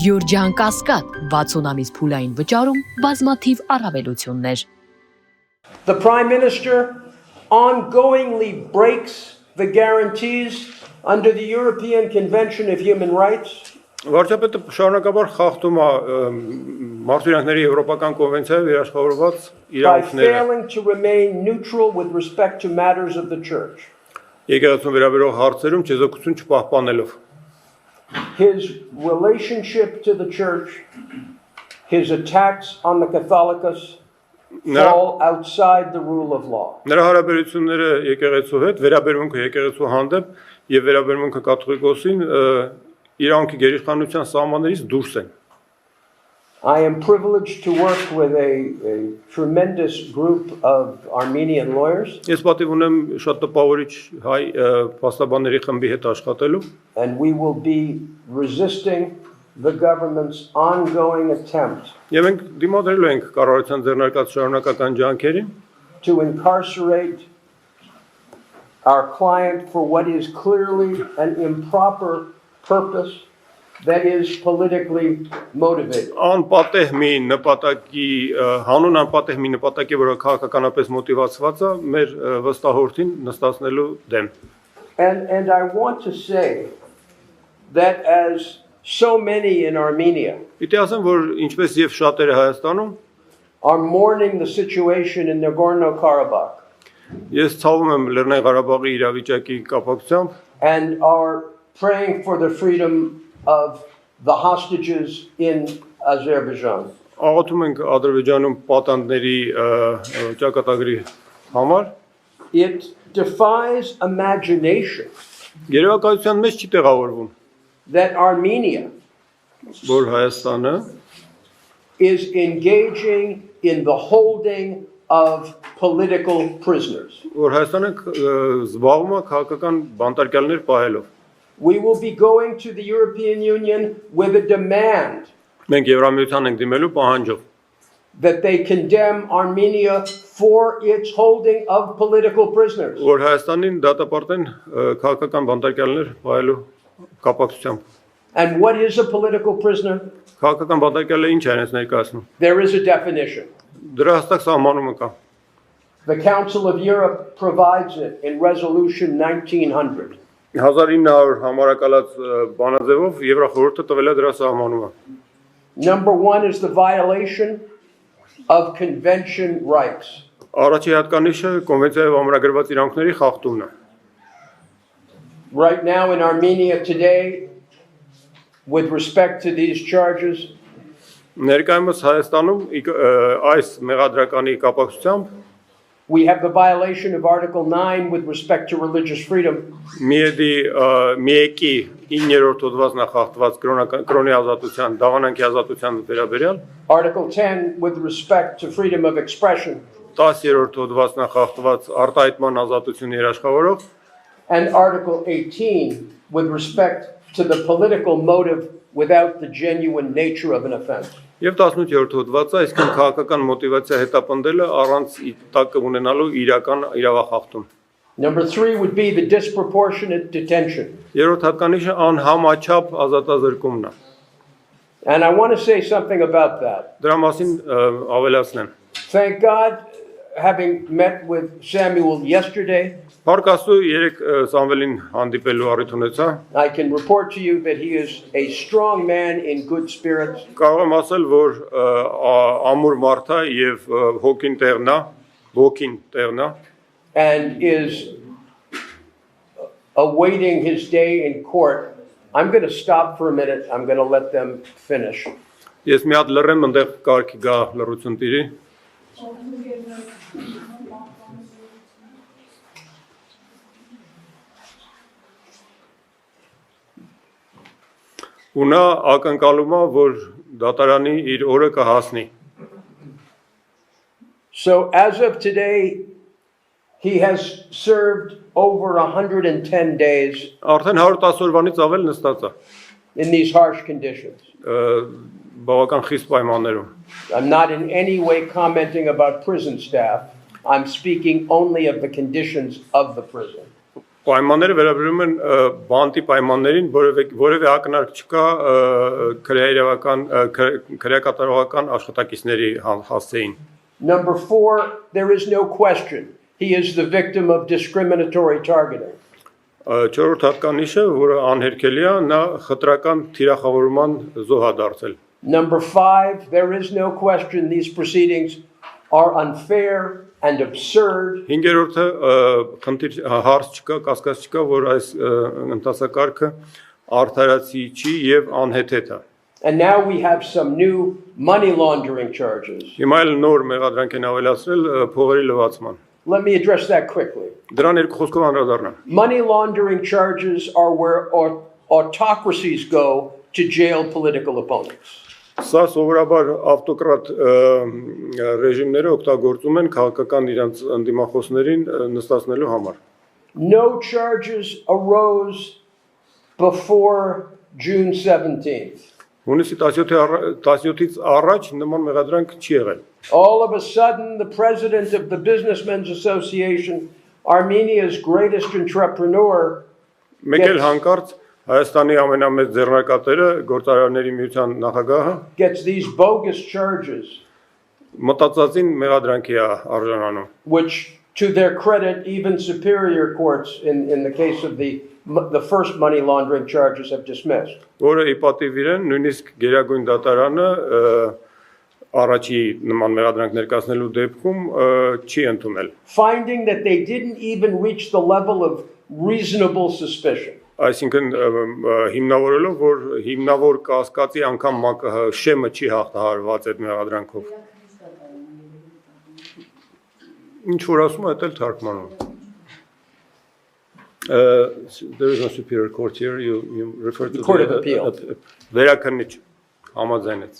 Գյուրջան Կասկադ 60 ամիս փուլային վճարում բազմաթիվ առավելություններ. The Prime Minister ongoingly breaks the guarantees under the European Convention of Human Rights. Վարչապետը շարունակաբար խախտում է Մարդու Եվրոպական կոնվենցիայով երաշխավորված By իրավունքները failing to remain neutral with respect to matters of the church. եկեղեցուն վերաբերող հարցերում չեզոքություն չպահպանելով His relationship to the church, his attacks on the Catholicos fall outside the rule of law. Նրա հարաբերությունները եկեղեցու հետ, վերաբերմունքը եկեղեցու հանդեպ եւ վերաբերմունքը կաթողիկոսին իրանքի գերիշխանության սահմաններից դուրս են։ I am privileged to work with a tremendous group of Armenian lawyers. Ես պատիվ ունեմ շատ տպավորիչ հայ փաստաբանների խմբի հետ աշխատելու And we will be resisting the government's ongoing attempt եւ մենք դիմադրելու ենք կառավարության ձեռնարկած շարունակական ջանքերին to incarcerate our client for what is clearly an improper purpose that is politically motivated. անպատեհ մի նպատակի հանուն անպատեհ մի նպատակի, որը քաղաքականապես մոտիվացված է, մեր վստահորդին նստացնելու դեմ։ And I want to say that as so many in Armenia Պիտի ասեմ, որ ինչպես եւ շատերը Հայաստանում, are mourning the situation in Nagorno-Karabakh ես ցավում եմ Լեռնային Ղարաբաղի իրավիճակի կապակցությամբ and are praying for the freedom of the hostages in Azerbaijan. աղոթում ենք Ադրբեջանում պատանդների ճակատագրի համար, It defies imagination երևակայության մեջ չի տեղավորվում, that Armenia որ Հայաստանը is engaging in the holding of political prisoners. որ Հայաստանը զբաղվում է քաղաքական բանտարկյալներ պահելով։ We will be going to the European Union with a demand Մենք Եվրամիության ենք դիմելու պահանջով, that they condemn Armenia for its holding of political prisoners. որ Հայաստանին դատապարտեն քաղաքական բանտարկյալներ պահելու կապակցությամբ։ And what is a political prisoner? Քաղաքական բանտարկյալը ինչ է այնպես ներկայացնում։ There is a definition. Դրա հստակ սահմանումը կա։ The Council of Europe provides it in Resolution 1900. 1900 համարակալած բանաձևով Եվրախորհուրդը տվել է դրա սահմանումը։ Number one is the violation of convention rights. Առաջի հատկանիշը կոնվենցիայով ամրագրված իրավունքների խախտումն է։ Right now in Armenia today, with respect to these charges, Ներկայումս Հայաստանում այս մեղադրականի կապակցությամբ we have the violation of Article 9 with respect to religious freedom. միեկի 9-րդ հոդվածն է խախտված կրոնի ազատության, դավանանքի ազատության վերաբերյալ, Article 10 with respect to freedom of expression. 10-րդ հոդվածն է խախտված արտահայտման ազատություն երաշխավորող, And Article 18 with respect to the political motive without the genuine nature of an offense. Եվ 18-րդ հոդվածը, այսինքն քաղաքական մոտիվացիա հետապնդելը առանց տակը ունենալու իրական իրավախախտում։ Number 3 would be the disproportionate detention. Երրորդ հատկանիշը անհամաչափ ազատազրկումն է։ And I want to say something about that. Դրա մասին ավելացնեմ։ Thank God, having met with Samuel yesterday, Փառք Աստծո, երեք Սամվելին հանդիպելու առիթ ունեցա։ I can report to you that he is a strong man in good spirits. Կարող եմ ասել, որ ամուր մարդ է եւ հոգին տեղն է, ոգին տեղն է, And is awaiting his day in court. I'm going to stop for a minute. I'm going to let them finish. Ես մի հատ լռեմ, այնտեղ կարգի գա լռություն տիրի։ Ու նա ակնկալում է, որ դատարանի իր օրը կհասնի։ So as of today, he has served over 110 days Արդեն 110 օրվանից ավել նստած է։ in these harsh conditions. Բավական խիստ պայմաններում։ I'm not in any way commenting about prison staff. I'm speaking only of the conditions of the prison. Պայմանները վերաբերում են բանտի պայմաններին, որևէ ակնարկ չկա քրեակատարողական աշխատակիցների հասցեին։ Number 4, there is no question. He is the victim of discriminatory targeting. Չորրորդ հատկանիշը, որը անհերքելի է, նա խտրական թիրախավորման զոհ է դարձել։ Number 5, there is no question these proceedings are unfair and absurd. Հինգերորդը խնդիր հարց չկա, կասկած չկա, որ այս ընթացակարգը արդարացի չի եւ անհեթեթ է։ And now we have some new money laundering charges. Հիմա էլ նոր մեղադրանք են ավելացրել փողերի լվացման։ Let me address that quickly. Դրան երկու խոսքով անդրադառնամ։ Money laundering charges are where autocracies go to jail political opponents. Սա սովորաբար ավտոկրատ ռեժիմները օգտագործում են քաղաքական իրենց ընդդիմախոսներին նստացնելու համար։ No charges arose before June 17th. Հունիսի 17-ից առաջ նման մեղադրանք չի եղել։ All of a sudden, the president of the Businessmen's Association, Armenia's greatest entrepreneur, Մեկ էլ հանկարծ Հայաստանի ամենամեծ ձեռնարկատերը գործարարների միության նախագահը gets these bogus charges, մտածածին մեղադրանքի է արժանանում, which, to their credit, even superior courts, in the case of the first money laundering charges, have dismissed. որը ի պատիվ իրեն նույնիսկ Գերագույն դատարանը առաջի նման մեղադրանք ներկայացնելու դեպքում չի ընդունել։ Finding that they didn't even reach the level of reasonable suspicion. Այսինքն հիմնավորելով, որ հիմնավոր կասկածի անգամ շեմը չի հաղթահարված այդ մեղադրանքով։ Ինչ որ ասում է, դա էլ թարգմանում։ There is no superior court here. You refer to The Court of Appeal. Վերաքննիչ համաձայնեց։